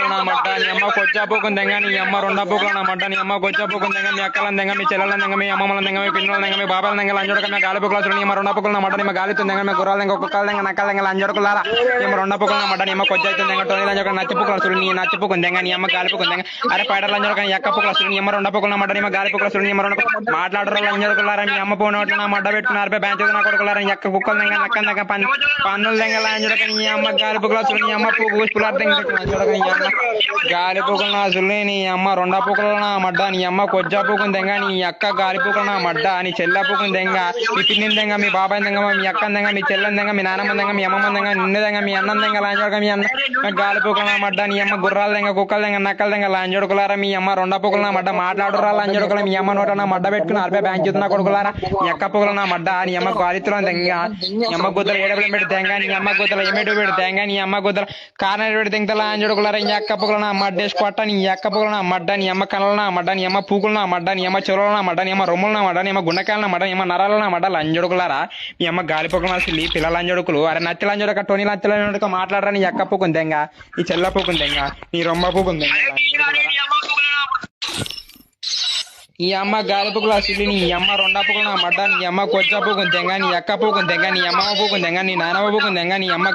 పుక్కలు నా మడ్డ నీ అమ్మ కొచ్చా పూకుని తెంగ నీ అమ్మ రెండా పూకులు నా మడ్డ నీ అమ్మ కొచ్చా పూకుని తెంగ మీ అక్కలను తెంగ మీ చెల్లెలను తెంగ మీ అమ్మమ్మల తెంగ మీ పిల్లల తెంగ మీ బాబాల తెంగ లంజోడక మీ గాలి పుక్కలు నీ అమ్మ రెండా పూకులు నా మడ్డ నీ గాలి తెంగ మీ గుర్రాల తెంగ కుక్కల తెంగ నక్కల తెంగ లంజోడకులారా నీ అమ్మ రెండా పూకులు నా మడ్డ నీ అమ్మ కొచ్చా తెంగ టోనీ లంజోడక నచ్చి పుక్కలు నీ నచ్చి పూకుని తెంగ నీ అమ్మ గాలి పుక్కుని తెంగ అరే పైడర్ లంజోడక నీ అక్క పుక్కలు నీ అమ్మ రెండా పూకులు నా మడ్డ నీ గాలి పుక్కలు నీ అమ్మ రెండు మాట్లాడరు లంజోడకులారా మీ అమ్మ పోనోట్ల నా మడ్డ పెట్టుకున్నారు బ్యాంచ్ నా కొడుకులారా నీ అక్క కుక్కలు తెంగ నక్కల తెంగ పన్నులు తెంగ లంజోడక నీ అమ్మ గాలి పుక్కలు నీ అమ్మ పూకులారు తెంగ లంజోడక నీ అమ్మ గాలి పూకులు నా సుల్లి నీ అమ్మ రెండా పూకులు నా మడ్డ నీ అమ్మ కొజ్జా పూకుని తెంగ నీ అక్క గాలి పూకులు నా మడ్డ నీ చెల్ల పూకుని తెంగ మీ పిన్నిని తెంగ మీ బాబాయ్ తెంగ మీ అక్కని తెంగ మీ చెల్లెని తెంగ మీ నాన్నమ్మ తెంగ మీ అమ్మమ్మ తెంగ నిన్ను తెంగ మీ అన్నం తెంగ లాంజోడక మీ అన్న గాలి పూకులు నా మడ్డ నీ అమ్మ గుర్రాలు తెంగ కుక్కలు తెంగ నక్కలు తెంగ లాంజోడుకులారా మీ అమ్మ రెండా పూకులు నా మడ్డ మాట్లాడురా లాంజోడుకుల మీ అమ్మ నోట నా మడ్డ పెట్టుకుని అర్పే బ్యాంక్ నా కొడుకులారా మీ అక్క పూకులు నా మడ్డ నీ అమ్మ గాలితో తెంగ నీ అమ్మ గుద్దలు ఏడబడి పెట్టి తెంగ నీ అమ్మ గుద్దలు ఏమేటి పెట్టి తెంగ నీ అమ్మ గుద్దలు కారణం పెట్టి తెంగ లాంజోడుకులారా నీ అక్క పూకులు నా మడ్డ వేసి కొట్ట నీ అక్క పూకులు నా మడ్డ నీ అమ్మ కళ్ళ నా మడ్డ నీ అమ్మ పూకులు నా మడ్డ నీ అమ్మ చెరువుల నా మడ్డ నీ అమ్మ రొమ్ముల నా మడ్డ నీ అమ్మ గుండకాయల నా మడ్డ నీ అమ్మ నరాల నా మడ్డ లంజోడుకులారా మీ అమ్మ గాలి పూకులు నా సిల్లి పిల్ల లంజోడుకులు అరే నచ్చి లంజోడక టోనీ నచ్చి లంజోడక మాట్లాడరా నీ అక్క పూకుని తెంగ నీ చెల్ల పూకుని తెంగ నీ రొమ్మ పూకుని తెంగ ఈ అమ్మ గాలి పుక్కులు అసలు నీ అమ్మ రెండా పుక్కులు నా మడ్డ నీ అమ్మ కొచ్చా పూకుని తెంగ నీ అక్క పూకుని తెంగ నీ అమ్మ పూకుని తెంగ నీ నాన్నమ్మ పూకుని తెంగ నీ అమ్మ